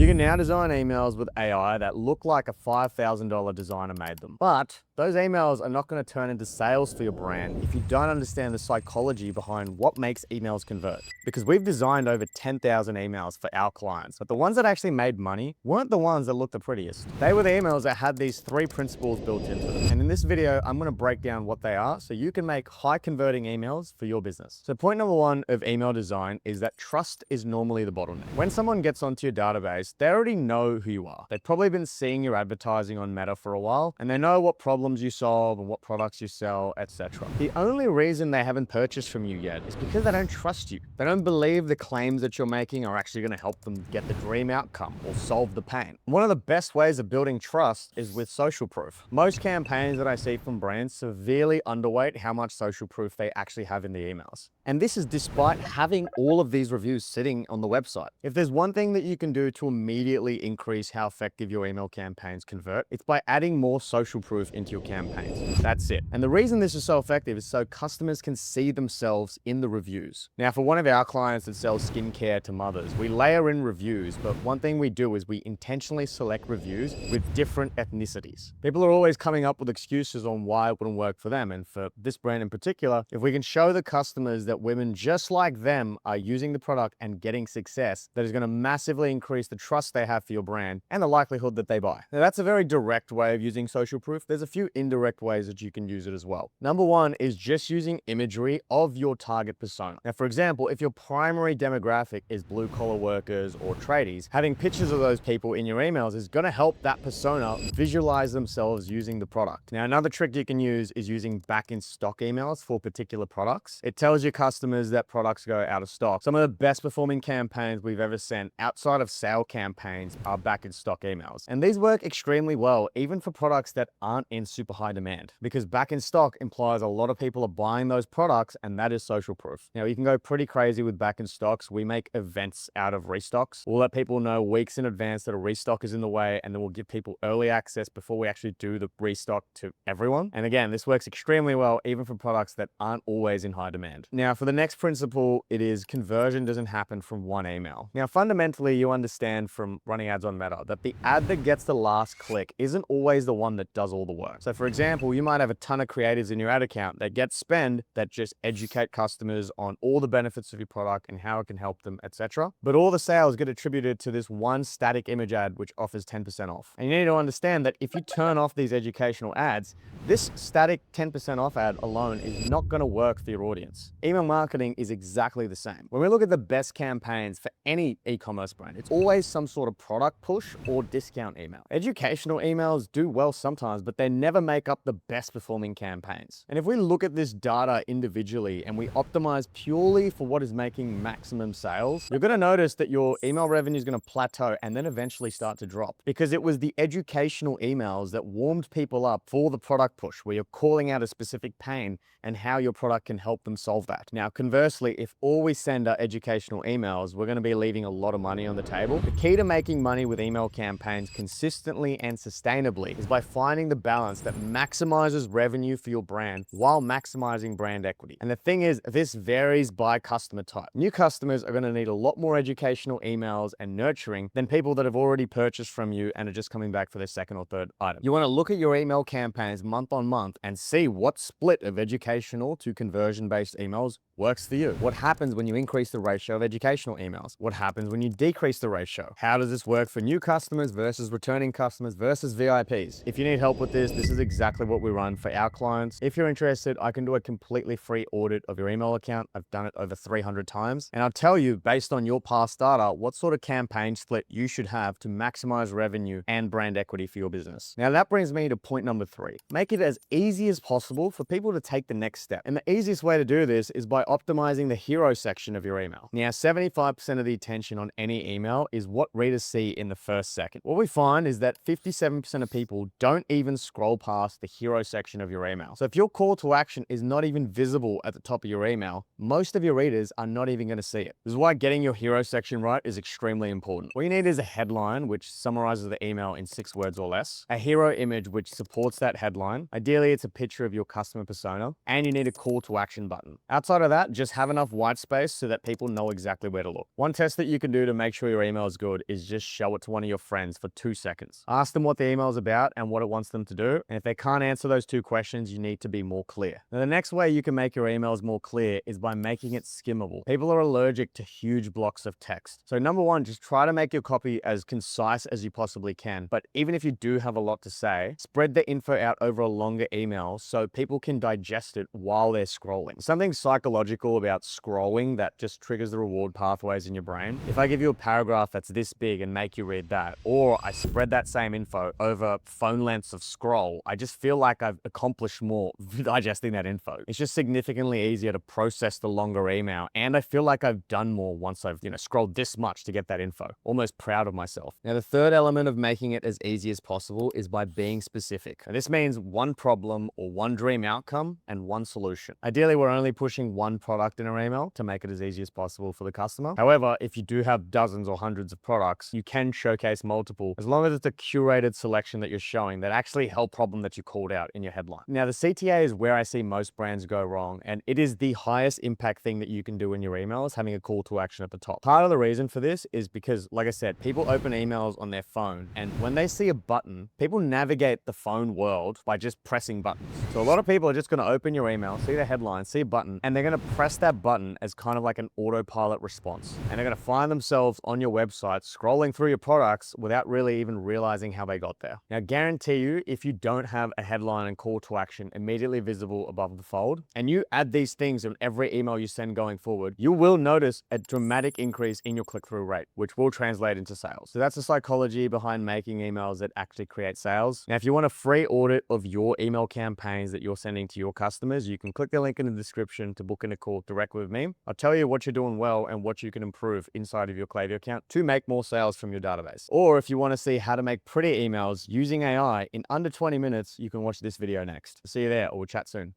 You can now design emails with AI that look like a $5,000 designer made them. But those emails are not going to turn into sales for your brand if you don't understand the psychology behind what makes emails convert. Because we've designed over 10,000 emails for our clients, but the ones that actually made money weren't the ones that looked the prettiest. They were the emails that had these 3 principles built into them. And in this video, I'm going to break down what they are so you can make high converting emails for your business. So point number 1 of email design is that trust is normally the bottleneck. When someone gets onto your database, they already know who you are. They've probably been seeing your advertising on Meta for a while, and they know what problems you solve and what products you sell, etc. The only reason they haven't purchased from you yet is because they don't trust you. They don't believe the claims that you're making are actually going to help them get the dream outcome or solve the pain. One of the best ways of building trust is with social proof. Most campaigns that I see from brands severely underweight how much social proof they actually have in the emails. And this is despite having all of these reviews sitting on the website. If there's one thing that you can do to immediately increase how effective your email campaigns convert, it's by adding more social proof into your campaigns. That's it. And the reason this is so effective is so customers can see themselves in the reviews. Now, for one of our clients that sells skincare to mothers, we layer in reviews, but one thing we do is we intentionally select reviews with different ethnicities. People are always coming up with excuses on why it wouldn't work for them. And for this brand in particular, if we can show the customers that women just like them are using the product and getting success, that is going to massively increase the trust they have for your brand and the likelihood that they buy. Now, that's a very direct way of using social proof. There's a few indirect ways that you can use it as well. Number 1 is just using imagery of your target persona. Now, for example, if your primary demographic is blue collar workers or tradies, having pictures of those people in your emails is going to help that persona visualize themselves using the product. Now, another trick you can use is using back in stock emails for particular products. It tells your customers that products go out of stock. Some of the best performing campaigns we've ever sent outside of sale campaigns are back in stock emails. And these work extremely well, even for products that aren't in super high demand, because back in stock implies a lot of people are buying those products, and that is social proof. Now, you can go pretty crazy with back in stocks. We make events out of restocks. We'll let people know weeks in advance that a restock is in the way, and then we'll give people early access before we actually do the restock to everyone. And again, this works extremely well, even for products that aren't always in high demand. Now, for the next principle, it is conversion doesn't happen from one email. Now, fundamentally, you understand from running ads on Meta that the ad that gets the last click isn't always the one that does all the work. So for example, you might have a ton of creatives in your ad account that get spend that just educate customers on all the benefits of your product and how it can help them, etc. But all the sales get attributed to this one static image ad which offers 10% off. And you need to understand that if you turn off these educational ads, this static 10% off ad alone is not going to work for your audience. Email marketing is exactly the same. When we look at the best campaigns for any e-commerce brand, it's always some sort of product push or discount email. Educational emails do well sometimes, but they never make up the best performing campaigns. And if we look at this data individually and we optimize purely for what is making maximum sales, you're going to notice that your email revenue is going to plateau and then eventually start to drop, because it was the educational emails that warmed people up for the product push, where you're calling out a specific pain and how your product can help them solve that. Now, conversely, if all we send are educational emails, we're going to be leaving a lot of money on the table. The key to making money with email campaigns consistently and sustainably is by finding the balance that maximizes revenue for your brand while maximizing brand equity. And the thing is, this varies by customer type. New customers are going to need a lot more educational emails and nurturing than people that have already purchased from you and are just coming back for their second or third item. You want to look at your email campaigns month on month and see what split of educational to conversion-based emails works for you. What happens when you increase the ratio of educational emails? What happens when you decrease the ratio? How does this work for new customers versus returning customers versus VIPs? If you need help with this is exactly what we run for our clients. If you're interested, I can do a completely free audit of your email account. I've done it over 300 times. And I'll tell you, based on your past data, what sort of campaign split you should have to maximize revenue and brand equity for your business. Now, that brings me to point number 3. Make it as easy as possible for people to take the next step. And the easiest way to do this is by optimizing the hero section of your email. Now, 75% of the attention on any email is what readers see in the first second. What we find is that 57% of people don't even scroll past the hero section of your email. So if your call to action is not even visible at the top of your email, most of your readers are not even going to see it. This is why getting your hero section right is extremely important. What you need is a headline which summarizes the email in 6 words or less, a hero image which supports that headline. Ideally, it's a picture of your customer persona, and you need a call to action button. Outside of that, just have enough white space so that people know exactly where to look. One test that you can do to make sure your email is good is just show it to one of your friends for 2 seconds. Ask them what the email is about and what it wants them to do. And if they can't answer those 2 questions, you need to be more clear. Now, the next way you can make your emails more clear is by making it skimmable. People are allergic to huge blocks of text. So number one, just try to make your copy as concise as you possibly can. But even if you do have a lot to say, spread the info out over a longer email so people can digest it while they're scrolling. Something psychological about scrolling that just triggers the reward pathways in your brain. If I give you a paragraph that's this big and make you read that, or I spread that same info over phone lengths of scroll, I just feel like I've accomplished more digesting that info. It's just significantly easier to process the longer email, and I feel like I've done more once I've, scrolled this much to get that info. Almost proud of myself. Now, the third element of making it as easy as possible is by being specific. Now, this means one problem or one dream outcome and one solution. Ideally, we're only pushing one product in our email to make it as easy as possible for the customer. However, if you do have dozens or hundreds of products, you can showcase multiple as long as it's a curated selection that you're showing that actually help problem that you called out in your headline. Now, the CTA is where I see most brands go wrong, and it is the highest impact thing that you can do in your emails, having a call to action at the top. Part of the reason for this is because, like I said, people open emails on their phone, and when they see a button, people navigate the phone world by just pressing buttons. So a lot of people are just going to open your email, see the headline, see a button, and they're going to press that button as kind of like an autopilot response. And they're going to find themselves on your website scrolling through your products without really even realizing how they got there. Now, guarantee you, if you don't have a headline and call to action immediately visible above the fold, and you add these things in every email you send going forward, you will notice a dramatic increase in your click-through rate, which will translate into sales. So that's the psychology behind making emails that actually create sales. Now, if you want a free audit of your email campaigns that you're sending to your customers, you can click the link in the description to book in a call directly with me. I'll tell you what you're doing well and what you can improve inside of your Klaviyo account to make more sales from your database. Or if you want to see how to make pretty emails using AI in under 20 minutes, you can watch this video next. See you there, or we'll chat soon.